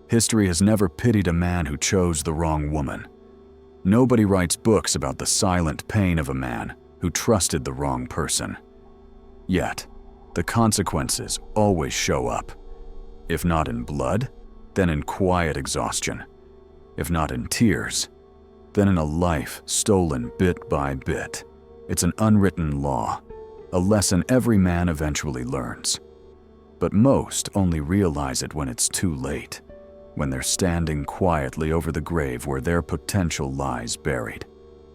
History has never pitied a man who chose the wrong woman. Nobody writes books about the silent pain of a man who trusted the wrong person. Yet, the consequences always show up. If not in blood, then in quiet exhaustion. If not in tears, then in a life stolen bit by bit. It's an unwritten law, a lesson every man eventually learns. But most only realize it when it's too late, when they're standing quietly over the grave where their potential lies buried,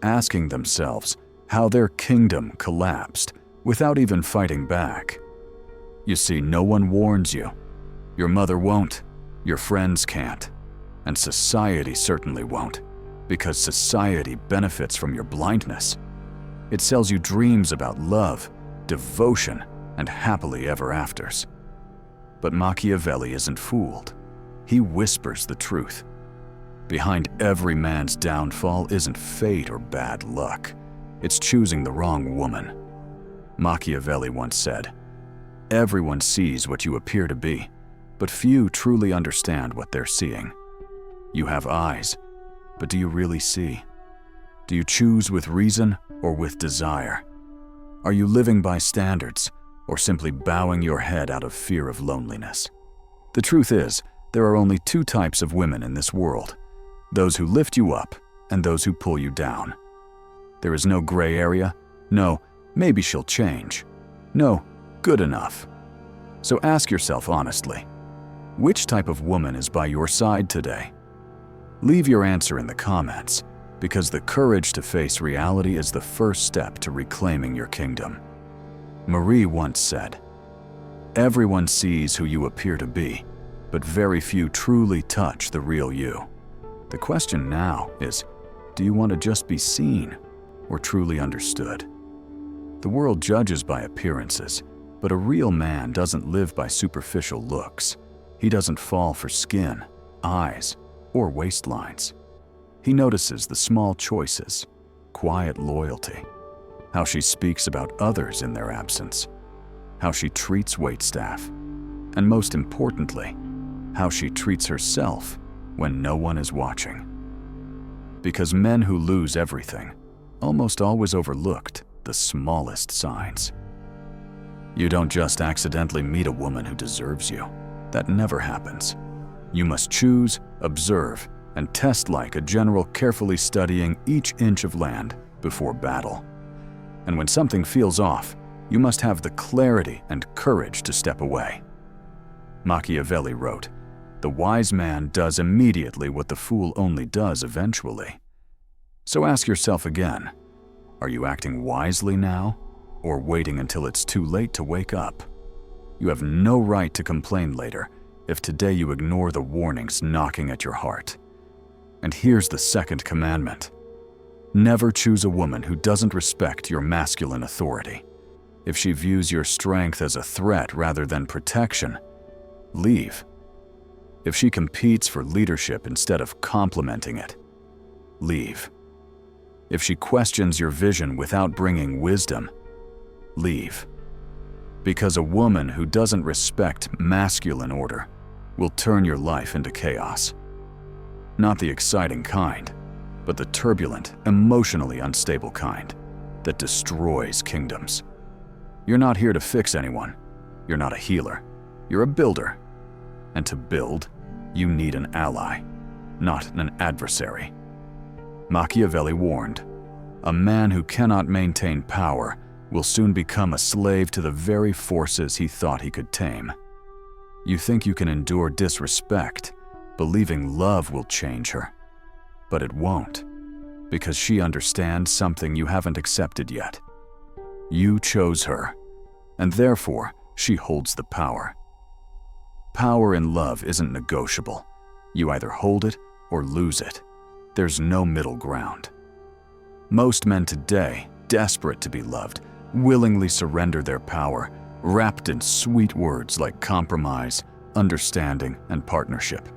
asking themselves how their kingdom collapsed without even fighting back. You see, no one warns you. Your mother won't, your friends can't, and society certainly won't, because society benefits from your blindness. It sells you dreams about love, devotion, and happily ever afters. But Machiavelli isn't fooled. He whispers the truth. Behind every man's downfall isn't fate or bad luck. It's choosing the wrong woman. Machiavelli once said, "Everyone sees what you appear to be, but few truly understand what they're seeing." You have eyes, but do you really see? Do you choose with reason or with desire? Are you living by standards or simply bowing your head out of fear of loneliness? The truth is, there are only two types of women in this world: those who lift you up and those who pull you down. There is no gray area, no, maybe she'll change, no, good enough. So ask yourself honestly, which type of woman is by your side today? Leave your answer in the comments, because the courage to face reality is the first step to reclaiming your kingdom. Marie once said, "Everyone sees who you appear to be, but very few truly touch the real you." The question now is, do you want to just be seen or truly understood? The world judges by appearances, but a real man doesn't live by superficial looks. He doesn't fall for skin, eyes, or waistlines. He notices the small choices, quiet loyalty, how she speaks about others in their absence, how she treats waitstaff, and most importantly, how she treats herself when no one is watching. Because men who lose everything almost always overlooked the smallest signs. You don't just accidentally meet a woman who deserves you. That never happens. You must choose, observe, and test like a general carefully studying each inch of land before battle. And when something feels off, you must have the clarity and courage to step away. Machiavelli wrote, "The wise man does immediately what the fool only does eventually." So ask yourself again, are you acting wisely now, or waiting until it's too late to wake up? You have no right to complain later if today you ignore the warnings knocking at your heart. And here's the second commandment. Never choose a woman who doesn't respect your masculine authority. If she views your strength as a threat rather than protection, leave. If she competes for leadership instead of complementing it, leave. If she questions your vision without bringing wisdom, leave. Because a woman who doesn't respect masculine order will turn your life into chaos. Not the exciting kind, but the turbulent, emotionally unstable kind that destroys kingdoms. You're not here to fix anyone. You're not a healer. You're a builder. And to build, you need an ally, not an adversary. Machiavelli warned, "A man who cannot maintain power will soon become a slave to the very forces he thought he could tame." You think you can endure disrespect, believing love will change her. But it won't, because she understands something you haven't accepted yet. You chose her, and therefore she holds the power. Power in love isn't negotiable. You either hold it or lose it. There's no middle ground. Most men today, desperate to be loved, willingly surrender their power, wrapped in sweet words like compromise, understanding, and partnership.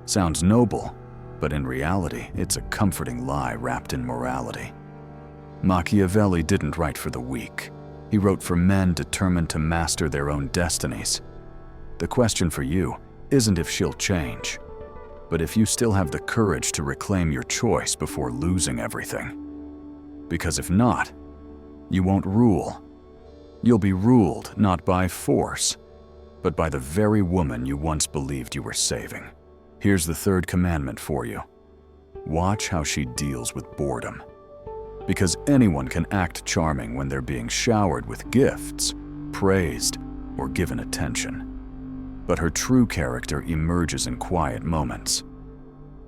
Sounds noble, but in reality, it's a comforting lie wrapped in morality. Machiavelli didn't write for the weak. He wrote for men determined to master their own destinies. The question for you isn't if she'll change, but if you still have the courage to reclaim your choice before losing everything. Because if not, you won't rule. You'll be ruled not by force, but by the very woman you once believed you were saving. Here's the third commandment for you. Watch how she deals with boredom. Because anyone can act charming when they're being showered with gifts, praised, or given attention. But her true character emerges in quiet moments.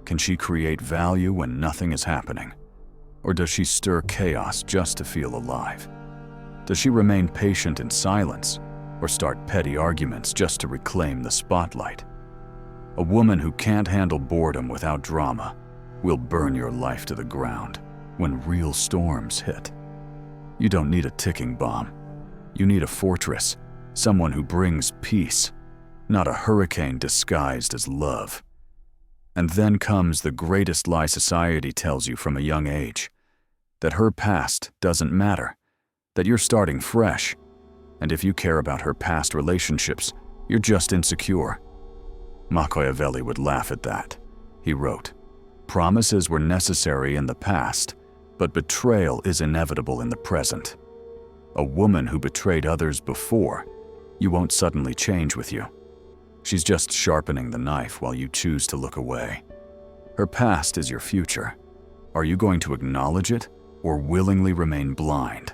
Can she create value when nothing is happening? Or does she stir chaos just to feel alive? Does she remain patient in silence, or start petty arguments just to reclaim the spotlight? A woman who can't handle boredom without drama will burn your life to the ground when real storms hit. You don't need a ticking bomb. You need a fortress, someone who brings peace, not a hurricane disguised as love. And then comes the greatest lie society tells you from a young age, that her past doesn't matter, that you're starting fresh, and if you care about her past relationships, you're just insecure. Machiavelli would laugh at that. He wrote, "Promises were necessary in the past, but betrayal is inevitable in the present. A woman who betrayed others before, you won't suddenly change with you. She's just sharpening the knife while you choose to look away. Her past is your future. Are you going to acknowledge it or willingly remain blind?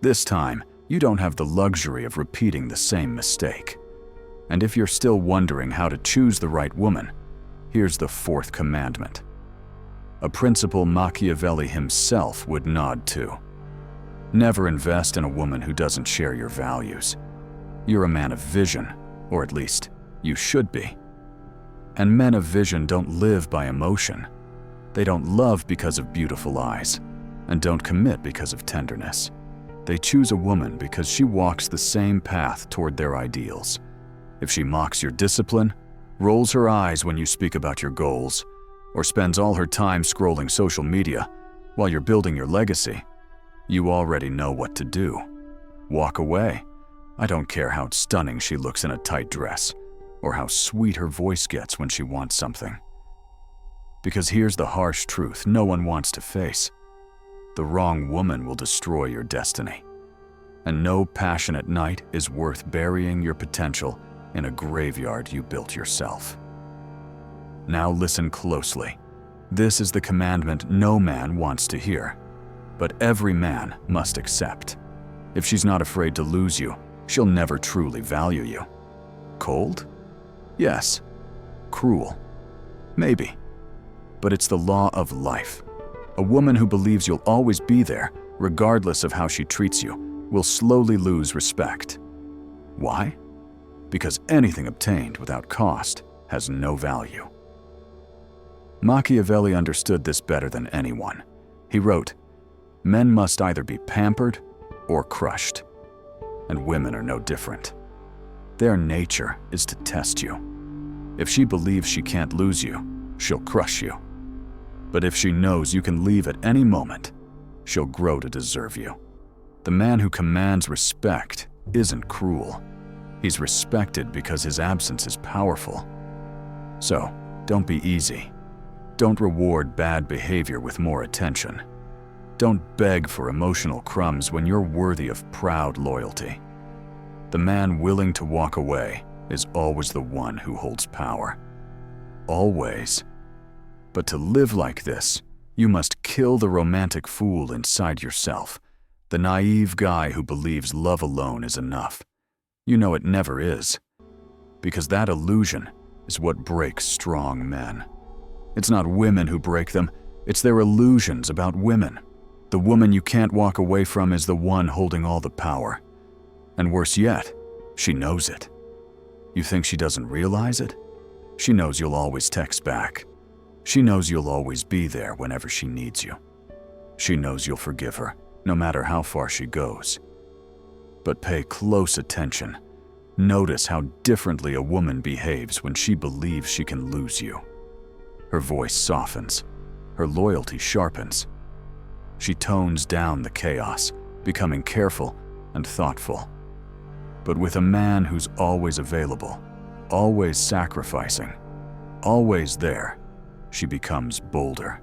This time, you don't have the luxury of repeating the same mistake. And if you're still wondering how to choose the right woman, here's the fourth commandment. A principle Machiavelli himself would nod to. Never invest in a woman who doesn't share your values. You're a man of vision, or at least, you should be. And men of vision don't live by emotion. They don't love because of beautiful eyes, and don't commit because of tenderness. They choose a woman because she walks the same path toward their ideals. If she mocks your discipline, rolls her eyes when you speak about your goals, or spends all her time scrolling social media while you're building your legacy, you already know what to do. Walk away. I don't care how stunning she looks in a tight dress, or how sweet her voice gets when she wants something. Because here's the harsh truth no one wants to face. The wrong woman will destroy your destiny. And no passionate night is worth burying your potential in a graveyard you built yourself. Now listen closely. This is the commandment no man wants to hear, but every man must accept. If she's not afraid to lose you, she'll never truly value you. Cold? Yes. Cruel? Maybe. But it's the law of life. A woman who believes you'll always be there, regardless of how she treats you, will slowly lose respect. Why? Because anything obtained without cost has no value. Machiavelli understood this better than anyone. He wrote, "Men must either be pampered or crushed, and women are no different. Their nature is to test you. If she believes she can't lose you, she'll crush you. But if she knows you can leave at any moment, she'll grow to deserve you. The man who commands respect isn't cruel. He's respected because his absence is powerful. So, don't be easy. Don't reward bad behavior with more attention. Don't beg for emotional crumbs when you're worthy of proud loyalty. The man willing to walk away is always the one who holds power. Always. But to live like this, you must kill the romantic fool inside yourself, the naive guy who believes love alone is enough. You know it never is, because that illusion is what breaks strong men. It's not women who break them, it's their illusions about women. The woman you can't walk away from is the one holding all the power. And worse yet, she knows it. You think she doesn't realize it? She knows you'll always text back. She knows you'll always be there whenever she needs you. She knows you'll forgive her, no matter how far she goes. But pay close attention. Notice how differently a woman behaves when she believes she can lose you. Her voice softens. Her loyalty sharpens. She tones down the chaos, becoming careful and thoughtful. But with a man who's always available, always sacrificing, always there, she becomes bolder,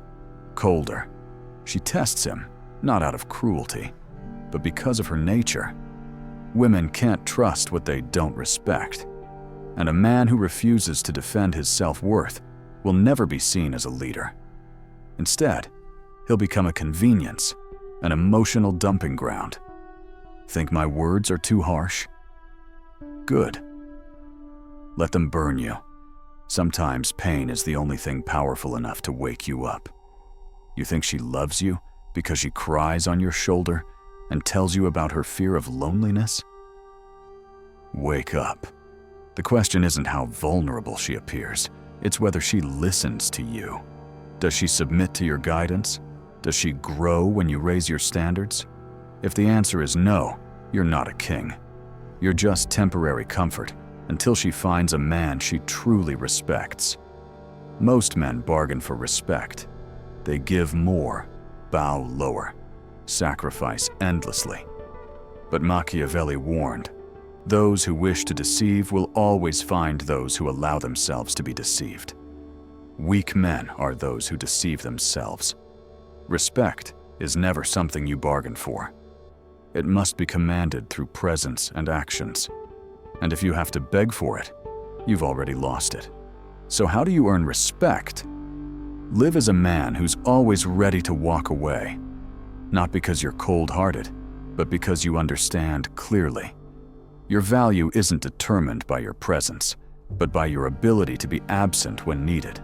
colder. She tests him, not out of cruelty, but because of her nature. Women can't trust what they don't respect, and a man who refuses to defend his self-worth will never be seen as a leader. Instead, he'll become a convenience, an emotional dumping ground. Think my words are too harsh? Good. Let them burn you. Sometimes pain is the only thing powerful enough to wake you up. You think she loves you because she cries on your shoulder and tells you about her fear of loneliness? Wake up. The question isn't how vulnerable she appears, it's whether she listens to you. Does she submit to your guidance? Does she grow when you raise your standards? If the answer is no, you're not a king. You're just temporary comfort until she finds a man she truly respects. Most men bargain for respect. They give more, bow lower, sacrifice endlessly. But Machiavelli warned, those who wish to deceive will always find those who allow themselves to be deceived. Weak men are those who deceive themselves. Respect is never something you bargain for. It must be commanded through presence and actions. And if you have to beg for it, you've already lost it. So how do you earn respect? Live as a man who's always ready to walk away. Not because you're cold-hearted, but because you understand clearly. Your value isn't determined by your presence, but by your ability to be absent when needed.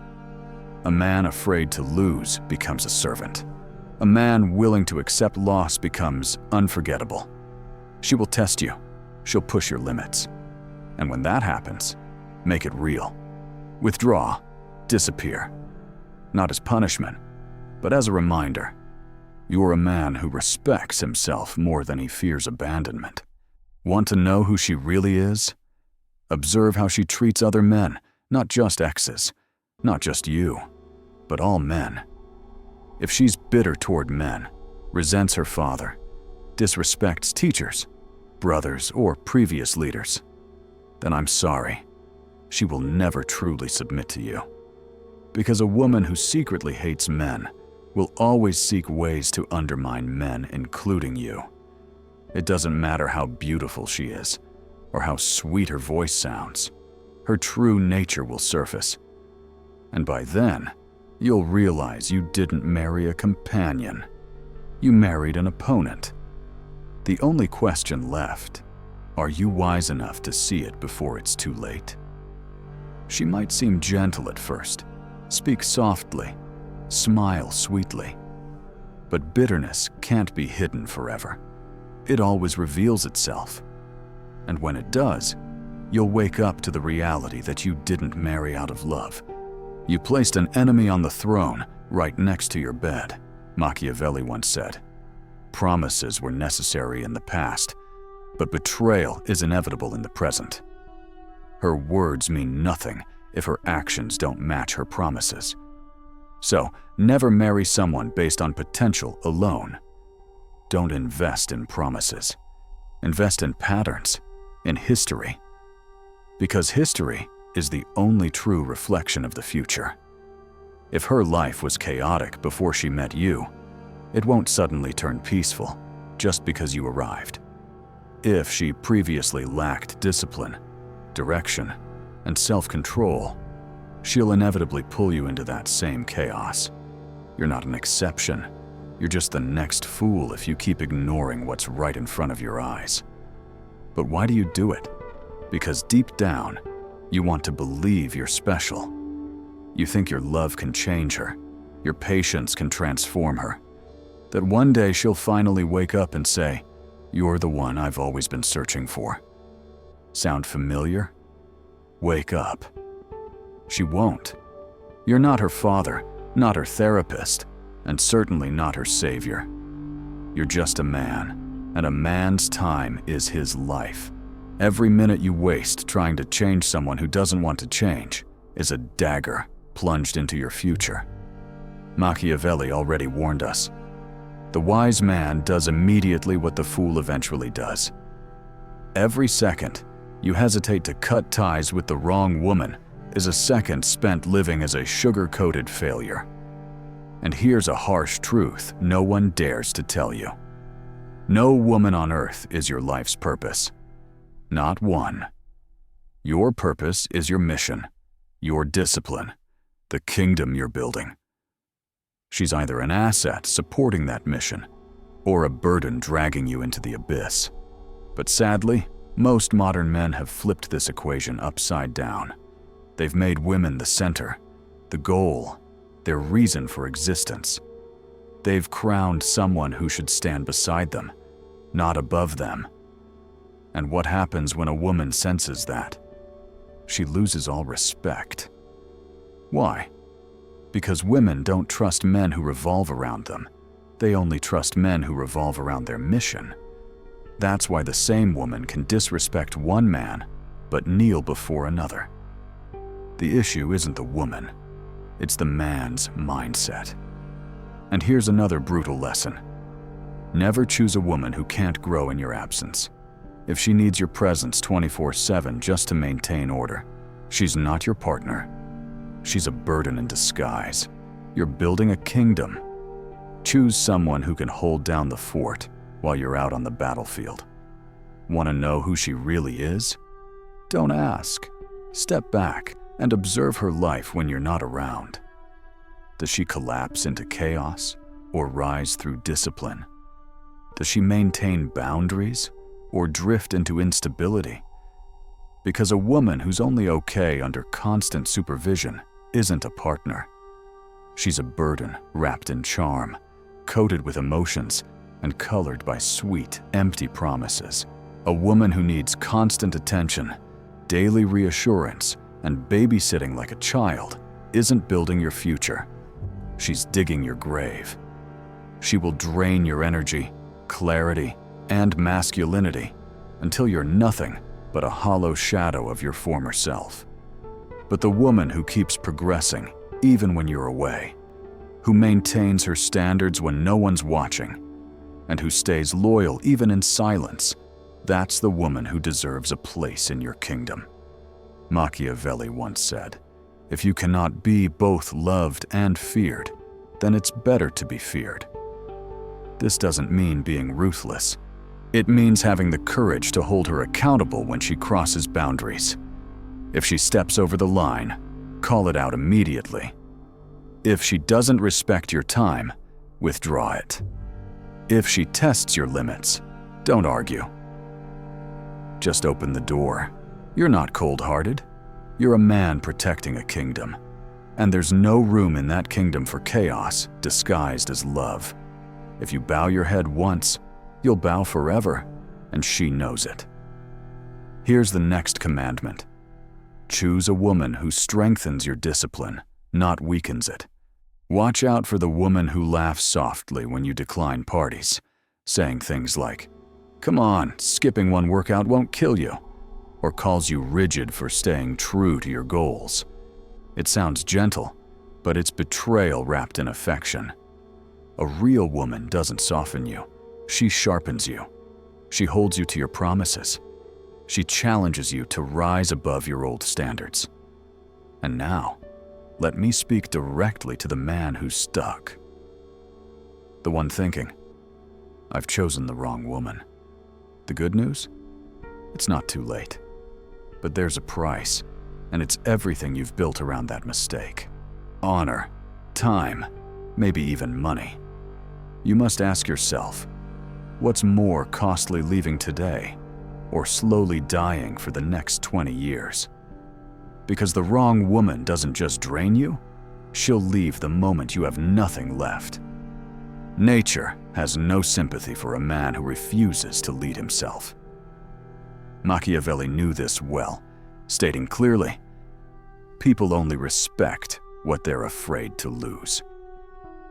A man afraid to lose becomes a servant. A man willing to accept loss becomes unforgettable. She will test you. She'll push your limits. And when that happens, make it real. Withdraw, disappear. Not as punishment, but as a reminder. You're a man who respects himself more than he fears abandonment. Want to know who she really is? Observe how she treats other men, not just exes, not just you, but all men. If she's bitter toward men, resents her father, disrespects teachers, brothers, or previous leaders, then I'm sorry. She will never truly submit to you. Because a woman who secretly hates men will always seek ways to undermine men, including you. It doesn't matter how beautiful she is, or how sweet her voice sounds. Her true nature will surface. And by then, you'll realize you didn't marry a companion. You married an opponent. The only question left, are you wise enough to see it before it's too late? She might seem gentle at first, speak softly, smile sweetly. But bitterness can't be hidden forever. It always reveals itself. And when it does, you'll wake up to the reality that you didn't marry out of love. You placed an enemy on the throne right next to your bed, Machiavelli once said. Promises were necessary in the past, but betrayal is inevitable in the present. Her words mean nothing if her actions don't match her promises. So, never marry someone based on potential alone. Don't invest in promises. Invest in patterns, in history. Because history is the only true reflection of the future. If her life was chaotic before she met you, it won't suddenly turn peaceful just because you arrived. If she previously lacked discipline, direction, and self-control, she'll inevitably pull you into that same chaos. You're not an exception. You're just the next fool if you keep ignoring what's right in front of your eyes. But why do you do it? Because deep down, you want to believe you're special. You think your love can change her, your patience can transform her, that one day she'll finally wake up and say, "You're the one I've always been searching for." Sound familiar? Wake up. She won't. You're not her father, not her therapist, and certainly not her savior. You're just a man, and a man's time is his life. Every minute you waste trying to change someone who doesn't want to change is a dagger plunged into your future. Machiavelli already warned us. The wise man does immediately what the fool eventually does. Every second you hesitate to cut ties with the wrong woman is a second spent living as a sugar-coated failure. And here's a harsh truth no one dares to tell you. No woman on earth is your life's purpose. Not one. Your purpose is your mission, your discipline, the kingdom you're building. She's either an asset supporting that mission, or a burden dragging you into the abyss. But sadly, most modern men have flipped this equation upside down. They've made women the center, the goal, their reason for existence. They've crowned someone who should stand beside them, not above them. And what happens when a woman senses that? She loses all respect. Why? Because women don't trust men who revolve around them. They only trust men who revolve around their mission. That's why the same woman can disrespect one man, but kneel before another. The issue isn't the woman, it's the man's mindset. And here's another brutal lesson. Never choose a woman who can't grow in your absence. If she needs your presence 24/7 just to maintain order, she's not your partner. She's a burden in disguise. You're building a kingdom. Choose someone who can hold down the fort while you're out on the battlefield. Want to know who she really is? Don't ask. Step back and observe her life when you're not around. Does she collapse into chaos or rise through discipline? Does she maintain boundaries or drift into instability? Because a woman who's only okay under constant supervision isn't a partner. She's a burden wrapped in charm, coated with emotions, and colored by sweet, empty promises. A woman who needs constant attention, daily reassurance, and babysitting like a child isn't building your future. She's digging your grave. She will drain your energy, clarity, and masculinity until you're nothing but a hollow shadow of your former self. But the woman who keeps progressing, even when you're away, who maintains her standards when no one's watching, and who stays loyal even in silence, that's the woman who deserves a place in your kingdom. Machiavelli once said, "If you cannot be both loved and feared, then it's better to be feared." This doesn't mean being ruthless. It means having the courage to hold her accountable when she crosses boundaries. If she steps over the line, call it out immediately. If she doesn't respect your time, withdraw it. If she tests your limits, don't argue. Just open the door. You're not cold-hearted. You're a man protecting a kingdom. And there's no room in that kingdom for chaos disguised as love. If you bow your head once, you'll bow forever, and she knows it. Here's the next commandment. Choose a woman who strengthens your discipline, not weakens it. Watch out for the woman who laughs softly when you decline parties, saying things like, "Come on, skipping one workout won't kill you," or calls you rigid for staying true to your goals. It sounds gentle, but it's betrayal wrapped in affection. A real woman doesn't soften you. She sharpens you. She holds you to your promises. She challenges you to rise above your old standards. And now, let me speak directly to the man who's stuck. The one thinking, "I've chosen the wrong woman." The good news? It's not too late. But there's a price, and it's everything you've built around that mistake. Honor, time, maybe even money. You must ask yourself, what's more costly leaving today or slowly dying for the next 20 years? Because the wrong woman doesn't just drain you, she'll leave the moment you have nothing left. Nature has no sympathy for a man who refuses to lead himself. Machiavelli knew this well, stating clearly, "People only respect what they're afraid to lose."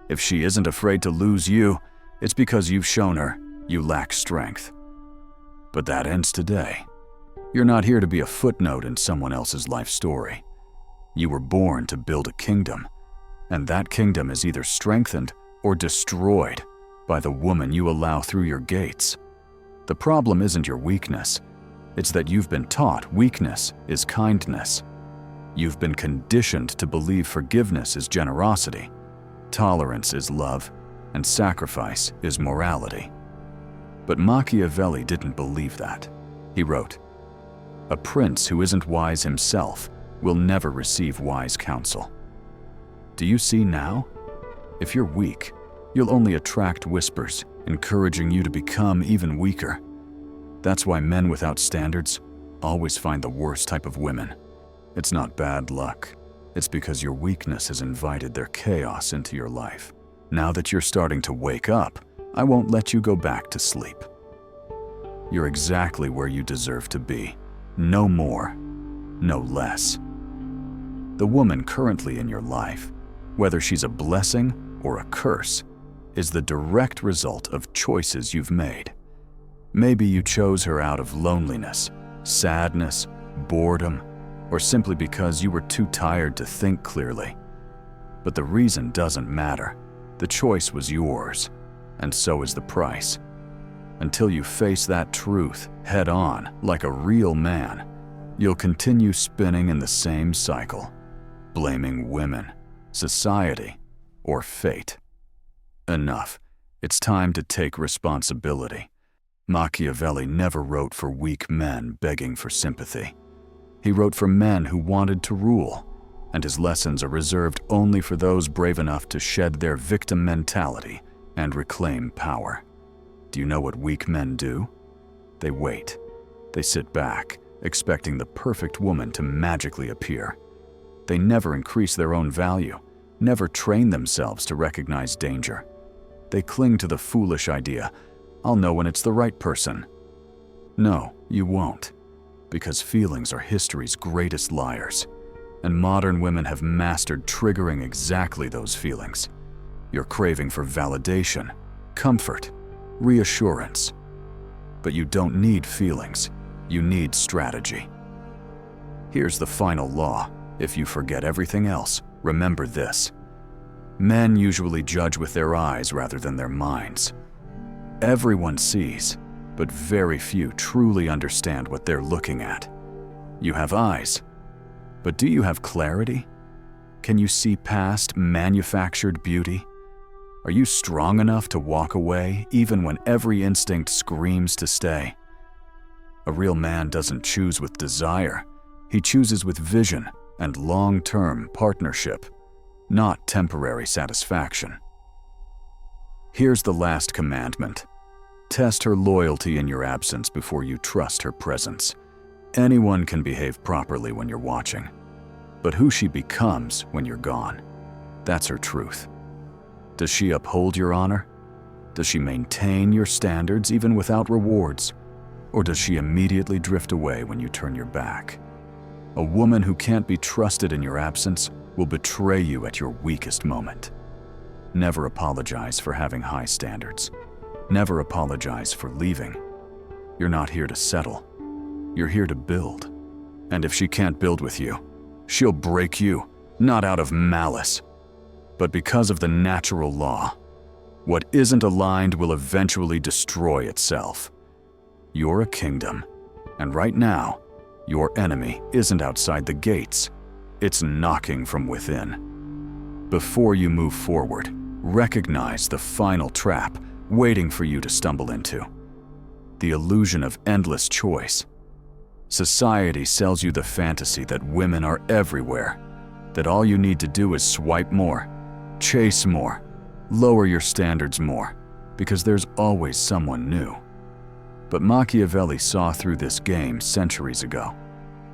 If she isn't afraid to lose you, it's because you've shown her you lack strength. But that ends today. You're not here to be a footnote in someone else's life story. You were born to build a kingdom, and that kingdom is either strengthened or destroyed by the woman you allow through your gates. The problem isn't your weakness. It's that you've been taught weakness is kindness. You've been conditioned to believe forgiveness is generosity, tolerance is love, and sacrifice is morality. But Machiavelli didn't believe that. He wrote, "A prince who isn't wise himself will never receive wise counsel." Do you see now? If you're weak, you'll only attract whispers, encouraging you to become even weaker. That's why men without standards always find the worst type of women. It's not bad luck. It's because your weakness has invited their chaos into your life. Now that you're starting to wake up, I won't let you go back to sleep. You're exactly where you deserve to be. No more, no less. The woman currently in your life, whether she's a blessing or a curse, is the direct result of choices you've made. Maybe you chose her out of loneliness, sadness, boredom, or simply because you were too tired to think clearly. But the reason doesn't matter. The choice was yours, and so is the price. Until you face that truth head on like a real man, you'll continue spinning in the same cycle, blaming women, society, or fate. Enough. It's time to take responsibility. Machiavelli never wrote for weak men begging for sympathy. He wrote for men who wanted to rule, and his lessons are reserved only for those brave enough to shed their victim mentality and reclaim power. Do you know what weak men do? They wait. They sit back, expecting the perfect woman to magically appear. They never increase their own value, never train themselves to recognize danger. They cling to the foolish idea, "I'll know when it's the right person." No, you won't, because feelings are history's greatest liars, and modern women have mastered triggering exactly those feelings. You're craving for validation, comfort, reassurance. But you don't need feelings, you need strategy. Here's the final law. If you forget everything else, remember this. Men usually judge with their eyes rather than their minds. Everyone sees, but very few truly understand what they're looking at. You have eyes, but do you have clarity? Can you see past manufactured beauty? Are you strong enough to walk away even when every instinct screams to stay? A real man doesn't choose with desire. He chooses with vision and long-term partnership, not temporary satisfaction. Here's the last commandment. Test her loyalty in your absence before you trust her presence. Anyone can behave properly when you're watching, but who she becomes when you're gone, that's her truth. Does she uphold your honor? Does she maintain your standards even without rewards? Or does she immediately drift away when you turn your back? A woman who can't be trusted in your absence will betray you at your weakest moment. Never apologize for having high standards. Never apologize for leaving. You're not here to settle. You're here to build. And if she can't build with you, she'll break you, not out of malice, but because of the natural law. What isn't aligned will eventually destroy itself. You're a kingdom, and right now, your enemy isn't outside the gates. It's knocking from within. Before you move forward, recognize the final trap waiting for you to stumble into. The illusion of endless choice. Society sells you the fantasy that women are everywhere, that all you need to do is swipe more, chase more, lower your standards more, because there's always someone new. But Machiavelli saw through this game centuries ago.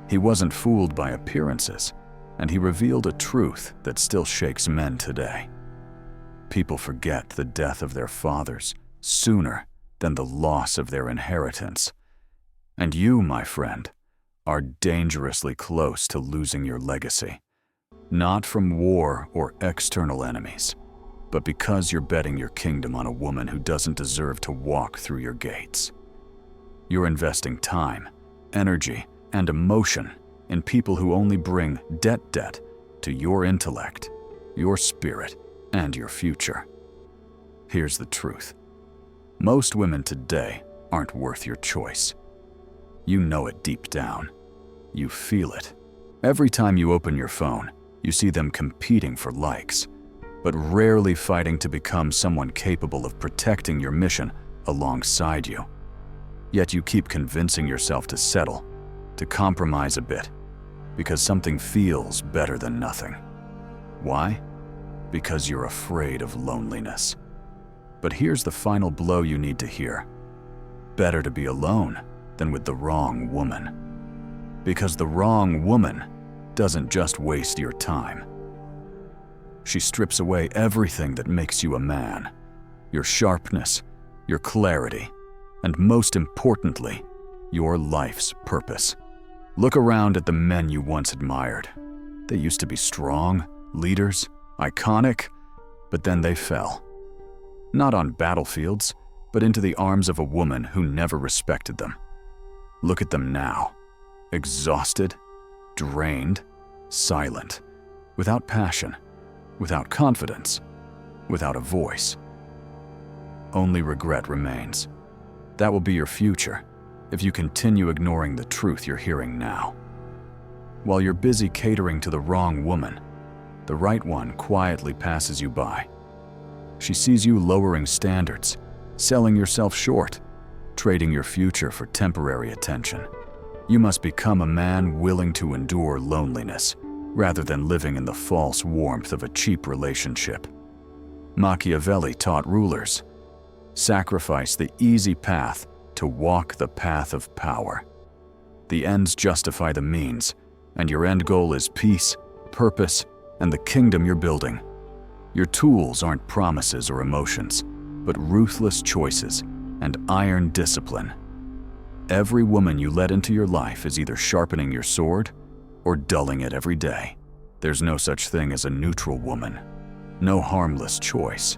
He wasn't fooled by appearances, and he revealed a truth that still shakes men today. People forget the death of their fathers sooner than the loss of their inheritance. And you, my friend, are dangerously close to losing your legacy. Not from war or external enemies, but because you're betting your kingdom on a woman who doesn't deserve to walk through your gates. You're investing time, energy, and emotion in people who only bring debt to your intellect, your spirit, and your future. Here's the truth. Most women today aren't worth your choice. You know it deep down. You feel it, Every time you open your phone, you see them competing for likes, but rarely fighting to become someone capable of protecting your mission alongside you. Yet you keep convincing yourself to settle, to compromise a bit, because something feels better than nothing. Why? Because you're afraid of loneliness. But here's the final blow you need to hear. Better to be alone than with the wrong woman. Because the wrong woman doesn't just waste your time. She strips away everything that makes you a man. Your sharpness, your clarity, and most importantly, your life's purpose. Look around at the men you once admired. They used to be strong, leaders, iconic, but then they fell. Not on battlefields, but into the arms of a woman who never respected them. Look at them now. Exhausted, drained, silent, without passion, without confidence, without a voice. Only regret remains. That will be your future if you continue ignoring the truth you're hearing now. While you're busy catering to the wrong woman, the right one quietly passes you by. She sees you lowering standards, selling yourself short, trading your future for temporary attention. You must become a man willing to endure loneliness, rather than living in the false warmth of a cheap relationship. Machiavelli taught rulers, sacrifice the easy path to walk the path of power. The ends justify the means, and your end goal is peace, purpose, and the kingdom you're building. Your tools aren't promises or emotions, but ruthless choices and iron discipline. Every woman you let into your life is either sharpening your sword or dulling it every day. There's no such thing as a neutral woman, no harmless choice.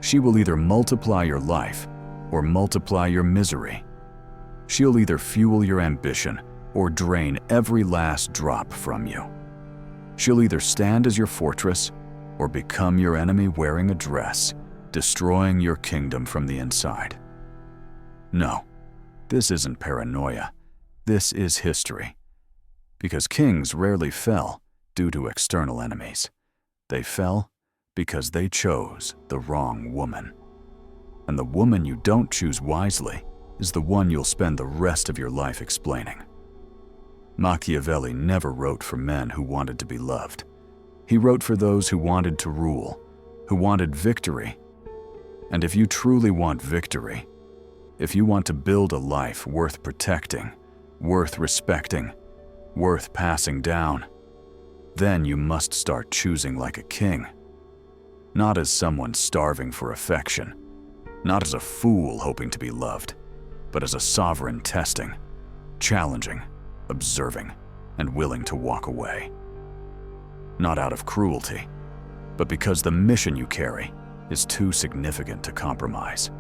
She will either multiply your life or multiply your misery. She'll either fuel your ambition or drain every last drop from you. She'll either stand as your fortress or become your enemy wearing a dress, destroying your kingdom from the inside. No, this isn't paranoia. This is history. Because kings rarely fell due to external enemies. They fell because they chose the wrong woman. And the woman you don't choose wisely is the one you'll spend the rest of your life explaining. Machiavelli never wrote for men who wanted to be loved. He wrote for those who wanted to rule, who wanted victory. And if you truly want victory, if you want to build a life worth protecting, worth respecting, worth passing down, then you must start choosing like a king. Not as someone starving for affection, not as a fool hoping to be loved, but as a sovereign testing, challenging, observing, and willing to walk away. Not out of cruelty, but because the mission you carry is too significant to compromise.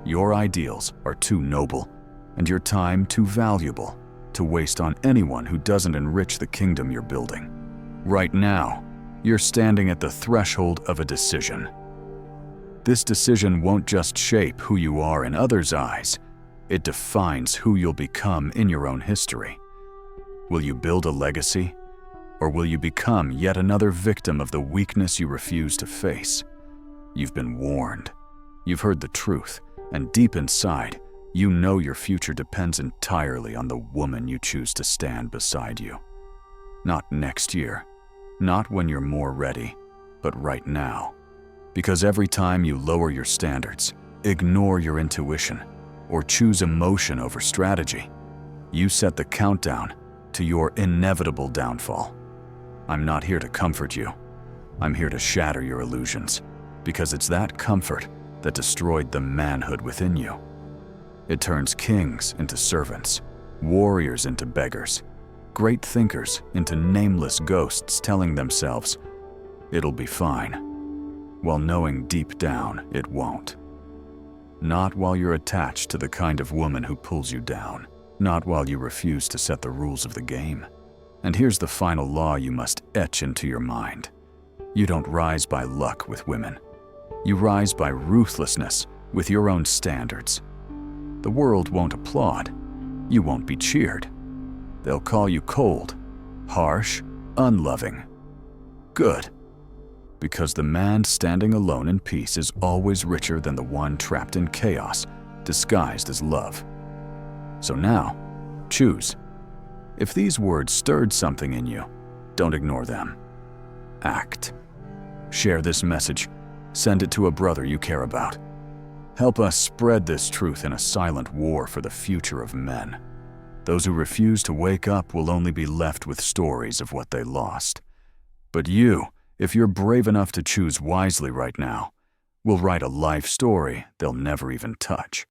Your ideals are too noble, and your time too valuable to waste on anyone who doesn't enrich the kingdom you're building. Right now, you're standing at the threshold of a decision. This decision won't just shape who you are in others' eyes, it defines who you'll become in your own history. Will you build a legacy, or will you become yet another victim of the weakness you refuse to face? You've been warned. You've heard the truth, and deep inside, you know your future depends entirely on the woman you choose to stand beside you. Not next year, not when you're more ready, but right now. Because every time you lower your standards, ignore your intuition, or choose emotion over strategy, you set the countdown to your inevitable downfall. I'm not here to comfort you. I'm here to shatter your illusions, because it's that comfort that destroyed the manhood within you. It turns kings into servants, warriors into beggars, great thinkers into nameless ghosts telling themselves, "It'll be fine," while knowing deep down it won't. Not while you're attached to the kind of woman who pulls you down, not while you refuse to set the rules of the game. And here's the final law you must etch into your mind. You don't rise by luck with women. You rise by ruthlessness with your own standards. The world won't applaud. You won't be cheered. They'll call you cold, Harsh, unloving. Good. Because the man standing alone in peace is always richer than the one trapped in chaos, disguised as love. So now, choose. If these words stirred something in you, don't ignore them. Act. Share this message. Send it to a brother you care about. Help us spread this truth in a silent war for the future of men. Those who refuse to wake up will only be left with stories of what they lost. But you, if you're brave enough to choose wisely right now, will write a life story they'll never even touch.